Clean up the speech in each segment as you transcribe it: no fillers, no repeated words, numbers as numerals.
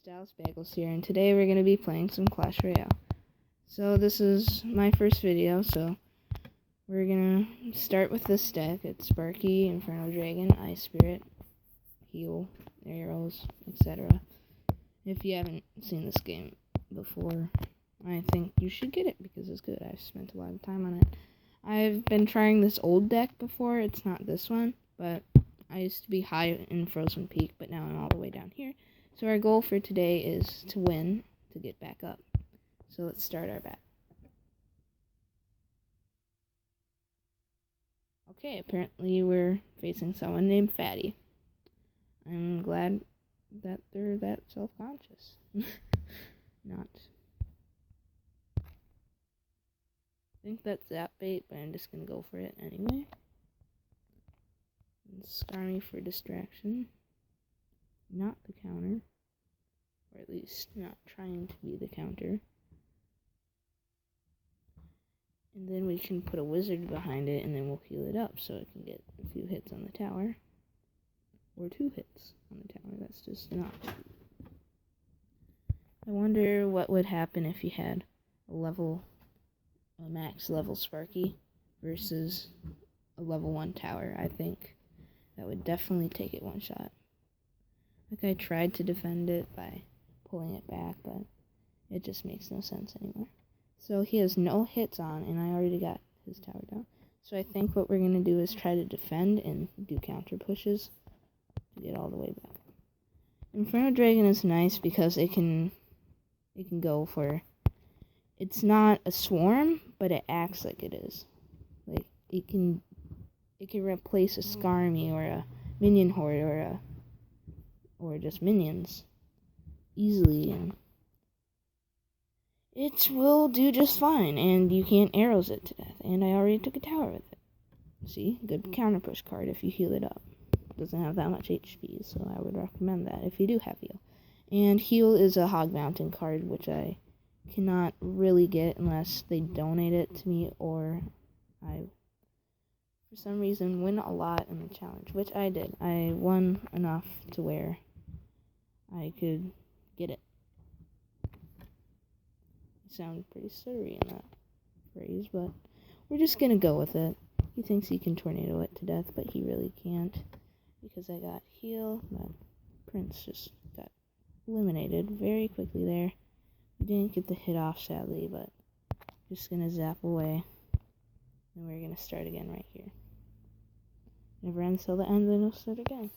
Dallas Bagels here, and today we're going to be playing some Clash Royale. So this is my first video, so we're going to start with this deck. It's Sparky, Inferno Dragon, Ice Spirit, Heal, Arrows, etc. If you haven't seen this game before, I think you should get it because it's good. I've spent a lot of time on it. I've been trying this old deck before. It's not this one, but I used to be high in Frozen Peak, but now I'm all the way down here. So our goal for today is to win, to get back up. So let's start our bat. Okay, apparently we're facing someone named Fatty. I'm glad that they're that self-conscious. Not. I think that's Zap Bait, but I'm just gonna go for it anyway. And scar me for distraction. Not the counter, or at least not trying to be the counter. And then we can put a wizard behind it, and then we'll heal it up so it can get a few hits on the tower, or 2 hits on the tower. That's just enough. I wonder what would happen if you had a max level Sparky versus a level 1 tower. I think that would definitely take it one shot. Like, I tried to defend it by pulling it back, but it just makes no sense anymore. So he has no hits on, and I already got his tower down. So I think what we're going to do is try to defend and do counter pushes to get all the way back. Inferno Dragon is nice because it can go for... It's not a swarm, but it acts like it is. Like, it can replace a Skarmy or a minion horde or just minions easily, and it will do just fine, and you can't arrows it to death, and I already took a tower with it. See, good counter push card if you heal it up. Doesn't have that much HP, so I would recommend that if you do have heal. And heal is a hog mountain card, which I cannot really get unless they donate it to me, or I for some reason win a lot in the challenge, which I did. I won enough to where I could get it. I sound pretty stuttery in that phrase, but we're just gonna go with it. He thinks he can tornado it to death, but he really can't because I got heal, but Prince just got eliminated very quickly there. We didn't get the hit off, sadly, but just gonna zap away, and we're gonna start again right here. Never ends till the end, then we'll start again.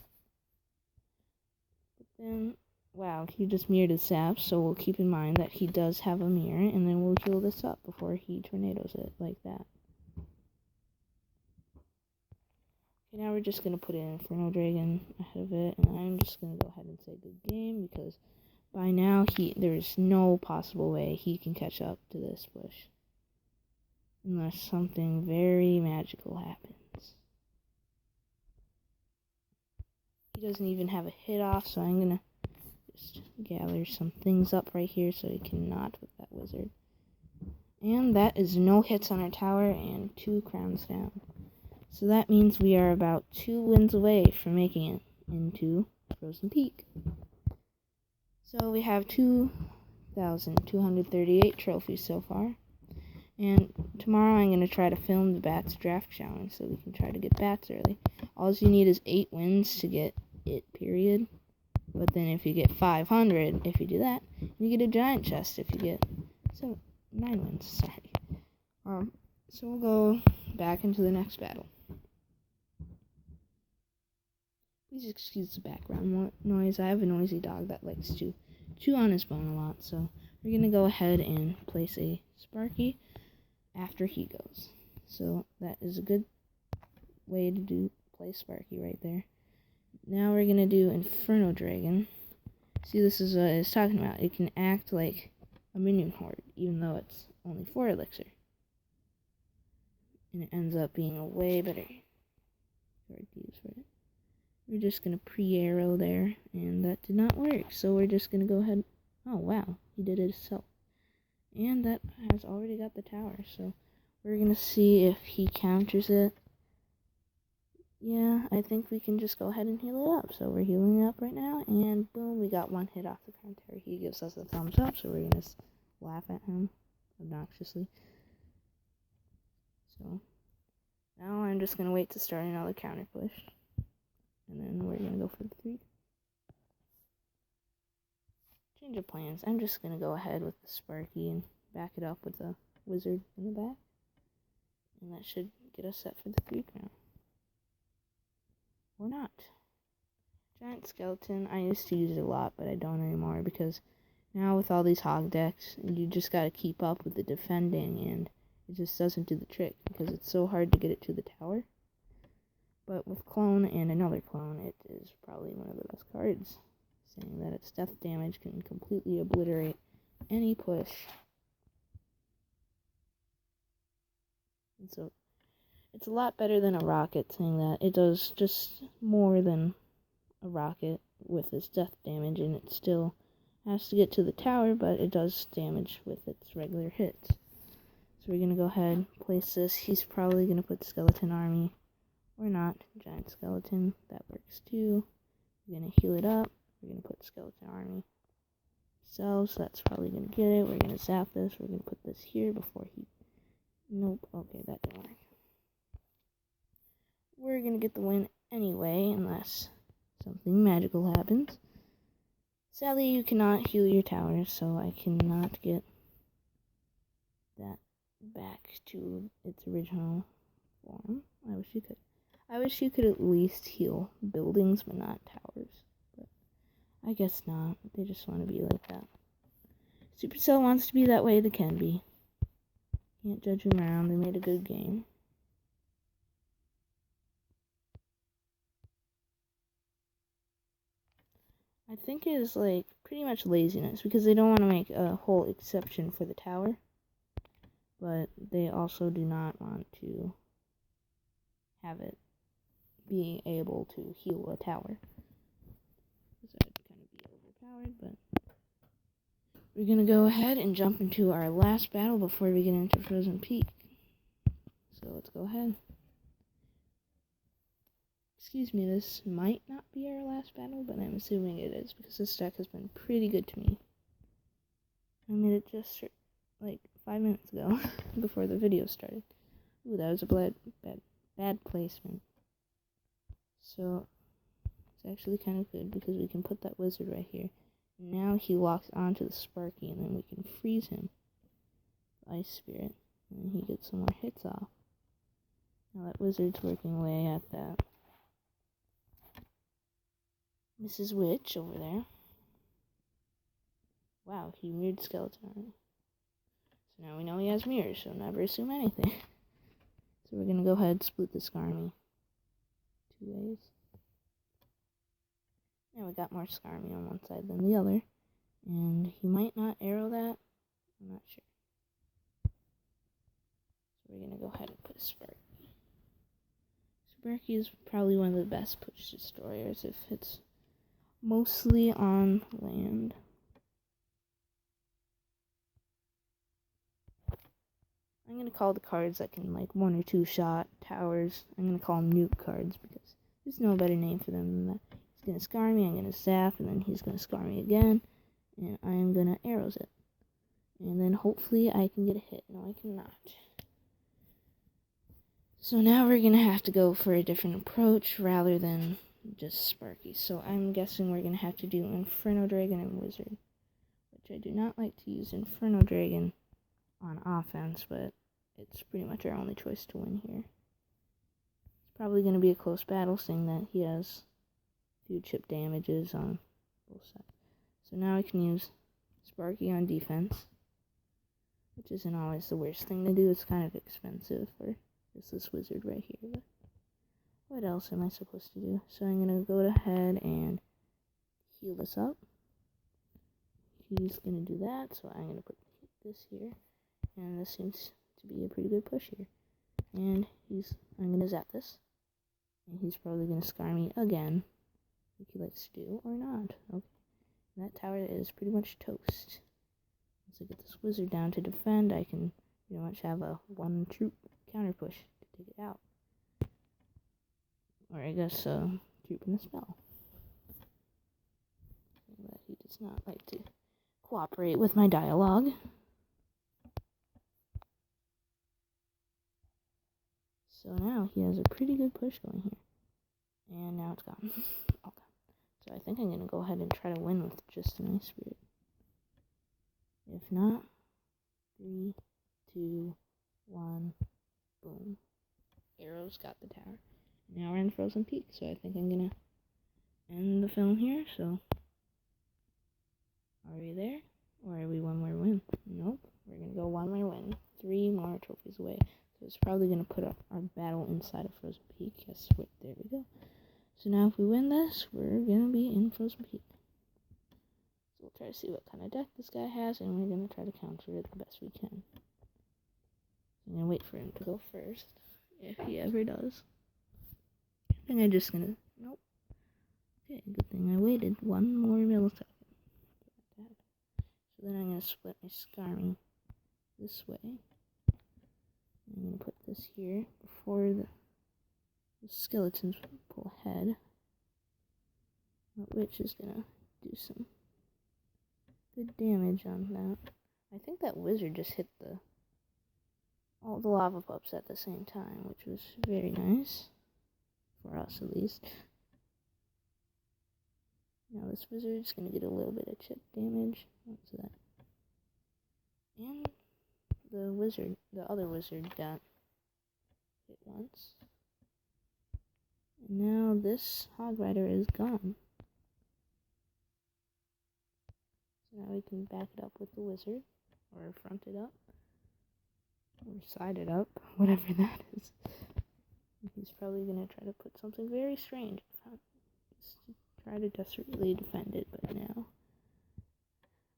But then, wow, he just mirrored his sap, so we'll keep in mind that he does have a mirror, and then we'll heal this up before he tornadoes it like that. Okay, now we're just gonna put in Inferno Dragon ahead of it, and I'm just gonna go ahead and say good game, because by now there's no possible way he can catch up to this bush. Unless something very magical happens. He doesn't even have a hit off, so I'm gonna just gather some things up right here so he cannot with that wizard. And that is no hits on our tower and 2 crowns down. So that means we are about 2 wins away from making it into Frozen Peak. So we have 2,238 trophies so far. And tomorrow I'm going to try to film the Bats Draft Challenge so we can try to get bats early. All you need is 8 wins to get it, period. But then if you get 500, if you do that, you get a giant chest if you get 9 wins, sorry. So we'll go back into the next battle. Please excuse the background noise. I have a noisy dog that likes to chew on his bone a lot, so we're going to go ahead and place a Sparky after he goes. So that is a good way to play Sparky right there. Now we're going to do Inferno Dragon. See, this is what I was talking about. It can act like a minion horde, even though it's only 4 elixir. And it ends up being a way better card to use for it. We're just going to pre-arrow there, and that did not work. So we're just going to go ahead. Oh, wow. He did it himself. And that has already got the tower, so we're going to see if he counters it. yeah, I think we can just go ahead and heal it up. So we're healing it up right now, and boom, we got one hit off the counter. He gives us a thumbs up, so we're gonna laugh at him obnoxiously. So now I'm just gonna wait to start another counter push, and then we're gonna go for the 3. Change of plans. I'm just gonna go ahead with the Sparky and back it up with the wizard in the back, and that should get us set for the 3 count. Or not. Giant skeleton. I used to use it a lot, but I don't anymore because now with all these hog decks, you just gotta keep up with the defending, and it just doesn't do the trick because it's so hard to get it to the tower. But with clone and another clone, it is probably one of the best cards, saying that its death damage can completely obliterate any push. And so it's a lot better than a rocket, saying that it does just more than a rocket with its death damage, and it still has to get to the tower, but it does damage with its regular hits. So we're going to go ahead and place this. He's probably going to put skeleton army, or not, giant skeleton. That works too. We're going to heal it up. We're going to put skeleton army ourselves, so that's probably going to get it. We're going to zap this. We're going to put this here before he... Nope, okay, that didn't work. We're going to get the win anyway, unless something magical happens. Sadly, you cannot heal your tower, so I cannot get that back to its original form. I wish you could. I wish you could at least heal buildings, but not towers. But I guess not. They just want to be like that. Supercell wants to be that way, they can be. Can't judge them around. They made a good game. I think it is like pretty much laziness because they don't want to make a whole exception for the tower, but they also do not want to have it being able to heal a tower. So it'd kind of be overpowered, but we're gonna go ahead and jump into our last battle before we get into Frozen Peak. So let's go ahead. Excuse me, this might not be our last battle, but I'm assuming it is because this deck has been pretty good to me. I made it just like 5 minutes ago before the video started. Ooh, that was a bad placement. So it's actually kind of good because we can put that wizard right here. Now he locks onto the Sparky, and then we can freeze him. Ice Spirit, and he gets some more hits off. Now that wizard's working away at that Mrs. Witch over there. Wow, he mirrored skeleton army. So now we know he has mirrors, so never assume anything. So we're gonna go ahead and split this army 2 ways. Now we got more Skarmy on one side than the other. And he might not arrow that. I'm not sure. So we're going to go ahead and put Sparky. Sparky is probably one of the best push destroyers if it's mostly on land. I'm going to call the cards that can like 1 or 2 shot towers. I'm going to call them nuke cards because there's no better name for them than that. He's going to scar me, I'm going to zap, and then he's going to scar me again, and I am going to arrows it. And then hopefully I can get a hit. No, I cannot. So now we're going to have to go for a different approach rather than just Sparky. So I'm guessing we're going to have to do Inferno Dragon and Wizard, which I do not like to use Inferno Dragon on offense, but it's pretty much our only choice to win here. It's probably going to be a close battle, seeing that he has a few chip damages on both sides. So now I can use Sparky on defense, which isn't always the worst thing to do. It's kind of expensive for just this wizard right here, but what else am I supposed to do? So I'm going to go ahead and heal this up. He's going to do that, so I'm going to put this here, and this seems to be a pretty good push here. And I'm going to zap this, and he's probably going to scar me again, like he likes to do, or not. Okay, and that tower is pretty much toast. Once I get this wizard down to defend, I can pretty much have a 1 troop counter push to take it out. Or I guess, keeping the spell. But he does not like to cooperate with my dialogue. So now he has a pretty good push going here. And now it's gone. Okay. So I think I'm going to go ahead and try to win with just a nice spirit. If not, 3, 2, 1, boom. Arrows got the tower. Now we're in Frozen Peak, so I think I'm going to end the film here. So, are we there? Or are we one more win? Nope. We're going to go one more win. 3 more trophies away. So it's probably going to put up our battle inside of Frozen Peak. Yes, wait, there we go. So now if we win this, we're going to be in Frozen Peak. So we'll try to see what kind of deck this guy has, and we're going to try to counter it the best we can. I'm going to wait for him to go first, if he ever does. I think I'm just going to... Nope. Okay, good thing I waited 1 more millisecond. So then I'm going to split my Skarmy this way. I'm going to put this here before the skeletons pull ahead. Which is going to do some good damage on that. I think that wizard just hit all the lava pups at the same time, which was very nice. For us, at least. Now this wizard's going to get a little bit of chip damage. What's that? And the other wizard got hit once. And now this hog rider is gone. So now we can back it up with the wizard, or front it up, or side it up, whatever that is. He's probably going to try to put something very strange in front. Just to try to desperately defend it, but now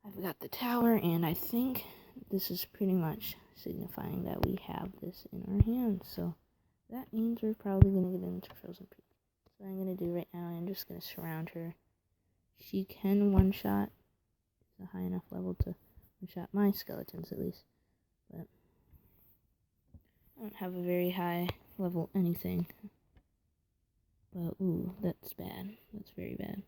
I've got the tower, and I think this is pretty much signifying that we have this in our hands. So that means we're probably going to get into Frozen Peak. So what I'm going to do right now, I'm just going to surround her. She can one-shot. It's a high enough level to one-shot my skeletons, at least. But I don't have a very high level anything. But, ooh, that's bad. That's very bad.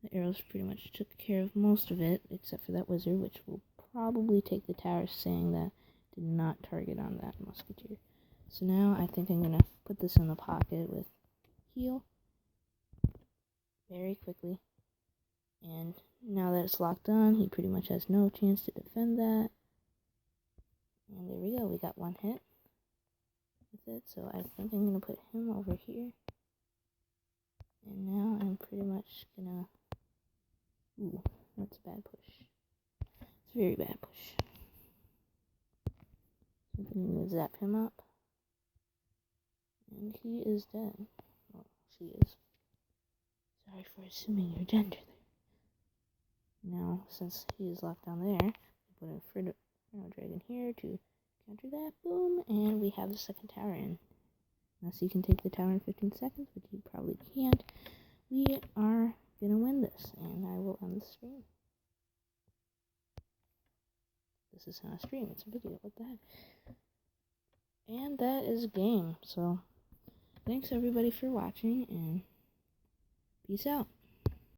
The arrows pretty much took care of most of it, except for that wizard, which will probably take the tower, saying that did not target on that musketeer. So now I think I'm going to put this in the pocket with heal very quickly. And now that it's locked on, he pretty much has no chance to defend that. And there we go, we got 1 hit with it. So I think I'm going to put him over here. And now I'm pretty much going to... Ooh, that's a bad push. It's a very bad push. So I'm going to zap him up. And he is dead. Well, she is. Sorry for assuming your gender there. Now, since he is locked down there, we put a Inferno dragon here to counter that. Boom! And we have the second tower in. Unless you can take the tower in 15 seconds, which you probably can't, we are going to win this. And I will end the stream. This is not a stream, it's a video. What the heck? And that is game. So, thanks everybody for watching, and peace out.